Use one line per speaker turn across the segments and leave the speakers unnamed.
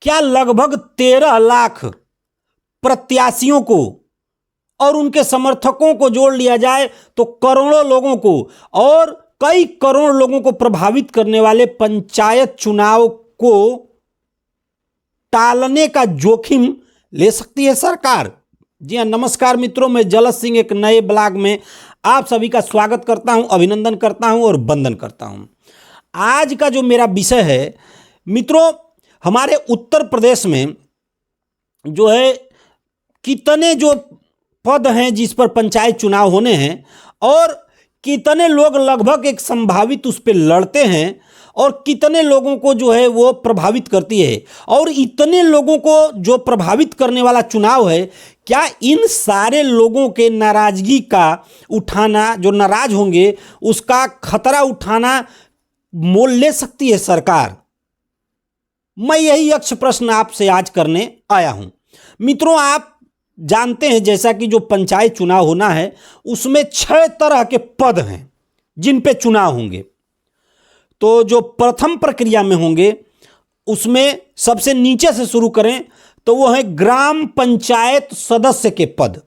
क्या लगभग 13 लाख प्रत्याशियों को और उनके समर्थकों को जोड़ लिया जाए तो करोड़ों लोगों को और कई करोड़ लोगों को प्रभावित करने वाले पंचायत चुनाव को टालने का जोखिम ले सकती है सरकार। जी हाँ, नमस्कार मित्रों, मैं जलस सिंह एक नए ब्लॉग में आप सभी का स्वागत करता हूं, अभिनंदन करता हूं और वंदन करता हूं। आज का जो मेरा विषय है मित्रों, हमारे उत्तर प्रदेश में जो है कितने जो पद हैं जिस पर पंचायत चुनाव होने हैं और कितने लोग लगभग एक संभावित उस पर लड़ते हैं और कितने लोगों को जो है वो प्रभावित करती है, और इतने लोगों को जो प्रभावित करने वाला चुनाव है, क्या इन सारे लोगों के नाराजगी का उठाना, जो नाराज होंगे उसका खतरा उठाना मोल ले सकती है सरकार? मैं यही यक्ष प्रश्न आपसे आज करने आया हूं। मित्रों, आप जानते हैं जैसा कि जो पंचायत चुनाव होना है उसमें 6 तरह के पद हैं जिन पे चुनाव होंगे। तो जो प्रथम प्रक्रिया में होंगे उसमें सबसे नीचे से शुरू करें तो वो है ग्राम पंचायत सदस्य के पद,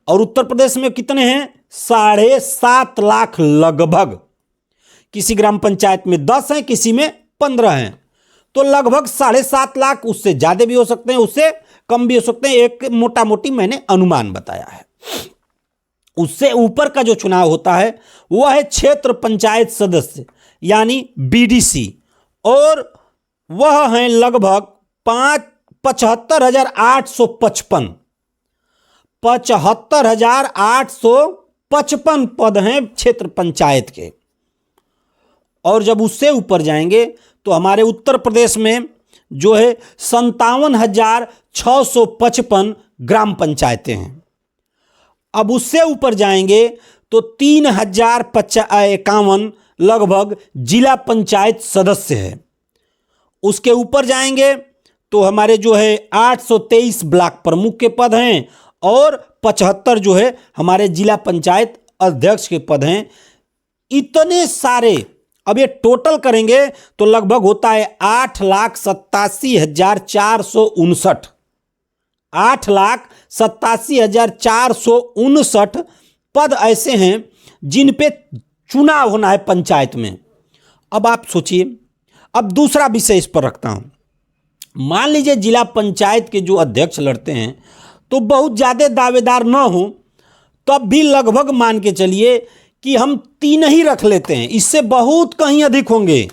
और उत्तर प्रदेश में कितने हैं? 7.5 लाख लगभग। किसी ग्राम पंचायत में 10 हैं, किसी में 15 हैं, तो लगभग 7.5 लाख। उससे ज्यादा भी हो सकते हैं, उससे कम भी हो सकते हैं, एक मोटा मोटी मैंने अनुमान बताया है। उससे ऊपर का जो चुनाव होता है वह है क्षेत्र पंचायत सदस्य यानी बीडीसी, और वह है लगभग 75,855 75,855 पद हैं क्षेत्र पंचायत के। और जब उससे ऊपर जाएंगे तो हमारे उत्तर प्रदेश में जो है 57,655 ग्राम पंचायतें हैं। अब उससे ऊपर जाएंगे तो 3,051 लगभग जिला पंचायत सदस्य है। उसके ऊपर जाएंगे तो हमारे जो है 823 ब्लॉक प्रमुख के पद हैं और 75 जो है हमारे जिला पंचायत अध्यक्ष के पद हैं। इतने सारे अब ये टोटल करेंगे तो लगभग होता है 8,87,459 8,87,459 पद ऐसे हैं जिन पे चुनाव होना है पंचायत में। अब आप सोचिए, अब दूसरा विषय इस पर रखता हूं। मान लीजिए जिला पंचायत के जो अध्यक्ष लड़ते हैं तो बहुत ज़्यादा दावेदार न हो, तब भी लगभग मान के चलिए कि हम 3 ही रख लेते हैं, इससे बहुत कहीं अधिक होंगे।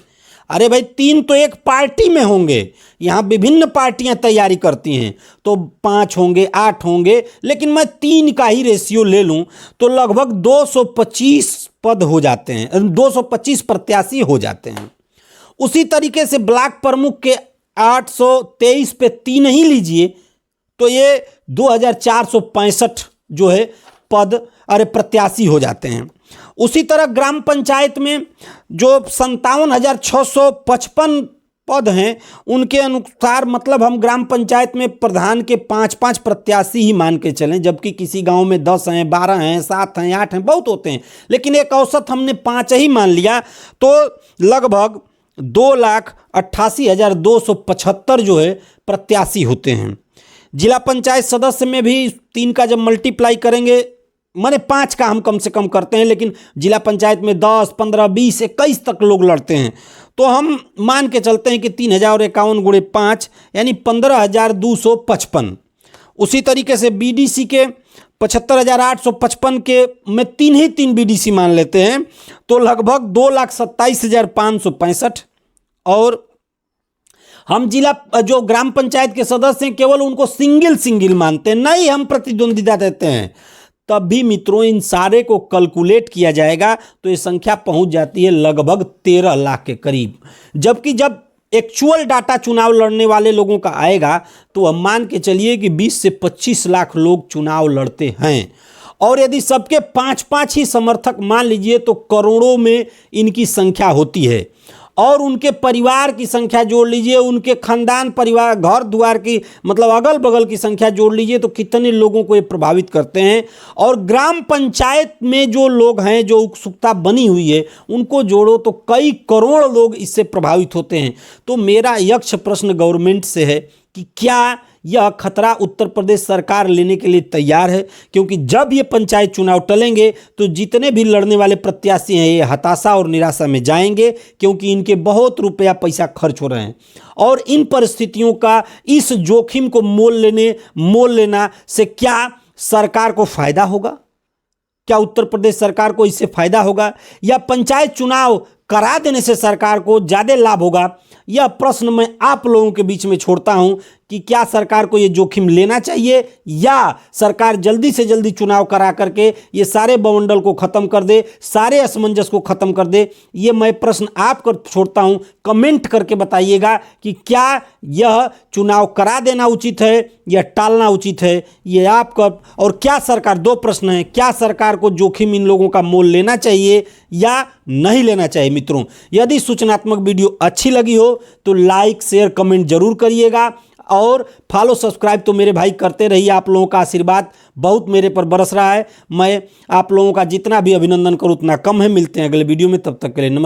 अरे भाई, 3 तो एक पार्टी में होंगे, यहाँ विभिन्न पार्टियां तैयारी करती हैं तो 5 होंगे, 8 होंगे, लेकिन मैं 3 का ही रेशियो ले लूं तो लगभग 225 पद हो जाते हैं, 225 प्रत्याशी हो जाते हैं। उसी तरीके से ब्लॉक प्रमुख के 823 पे 3 ही लीजिए तो ये 2,465 जो है पद प्रत्याशी हो जाते हैं। उसी तरह ग्राम पंचायत में जो 57,655 पद हैं उनके अनुसार, मतलब हम ग्राम पंचायत में प्रधान के 5-5 प्रत्याशी ही मान के चलें, जबकि किसी गांव में 10 हैं, 12 हैं, 7 हैं, 8 हैं, बहुत होते हैं, लेकिन एक औसत हमने 5 ही मान लिया तो लगभग 2,88,275 जो है प्रत्याशी होते हैं। जिला पंचायत सदस्य में भी 3 का जब मल्टीप्लाई करेंगे, माने 5 का हम कम से कम करते हैं, लेकिन जिला पंचायत में 10, 15, 20, 21 तक लोग लड़ते हैं, तो हम मान के चलते हैं कि 3,051 गुणे 5 यानी 15,255। उसी तरीके से बीडीसी के 75,855 के में 3 बीडीसी मान लेते हैं तो लगभग 2,27,565। और हम जिला जो ग्राम पंचायत के सदस्य हैं केवल उनको सिंगल मानते हैं, नहीं हम प्रतिद्वंदिता देते हैं, तब भी मित्रों इन सारे को कैलकुलेट किया जाएगा तो ये संख्या पहुंच जाती है लगभग 13 लाख के करीब। जबकि जब एक्चुअल डाटा चुनाव लड़ने वाले लोगों का आएगा तो हम मान के चलिए कि 20 से 25 लाख लोग चुनाव लड़ते हैं, और यदि सबके 5-5 ही समर्थक मान लीजिए तो करोड़ों में इनकी संख्या होती है। और उनके परिवार की संख्या जोड़ लीजिए, उनके खानदान परिवार घर द्वार की मतलब अगल बगल की संख्या जोड़ लीजिए तो कितने लोगों को ये प्रभावित करते हैं। और ग्राम पंचायत में जो लोग हैं, जो उत्सुकता बनी हुई है, उनको जोड़ो तो कई करोड़ लोग इससे प्रभावित होते हैं। तो मेरा यक्ष प्रश्न गवर्नमेंट से है कि क्या यह खतरा उत्तर प्रदेश सरकार लेने के लिए तैयार है? क्योंकि जब ये पंचायत चुनाव टलेंगे तो जितने भी लड़ने वाले प्रत्याशी हैं ये हताशा और निराशा में जाएंगे, क्योंकि इनके बहुत रुपया पैसा खर्च हो रहे हैं। और इन परिस्थितियों का, इस जोखिम को मोल लेना से क्या सरकार को फायदा होगा? क्या उत्तर प्रदेश सरकार को इससे फायदा होगा, या पंचायत चुनाव करा देने से सरकार को ज्यादा लाभ होगा? यह प्रश्न मैं आप लोगों के बीच में छोड़ता हूं कि क्या सरकार को यह जोखिम लेना चाहिए, या सरकार जल्दी से जल्दी चुनाव करा करके ये सारे बवंडल को खत्म कर दे, सारे असमंजस को खत्म कर दे। ये मैं प्रश्न आपको छोड़ता हूं, कमेंट करके बताइएगा कि क्या यह चुनाव करा देना उचित है या टालना उचित है, ये आपका। और क्या सरकार, दो प्रश्न हैं, क्या सरकार को जोखिम इन लोगों का मोल लेना चाहिए या नहीं लेना चाहिए? मित्रों, यदि सूचनात्मक वीडियो अच्छी लगी हो तो लाइक शेयर कमेंट जरूर करिएगा, और फॉलो सब्सक्राइब तो मेरे भाई करते रहिए। आप लोगों का आशीर्वाद बहुत मेरे पर बरस रहा है। मैं आप लोगों का जितना भी अभिनंदन करूं उतना कम है। मिलते हैं अगले वीडियो में, तब तक के लिए नमस्कार।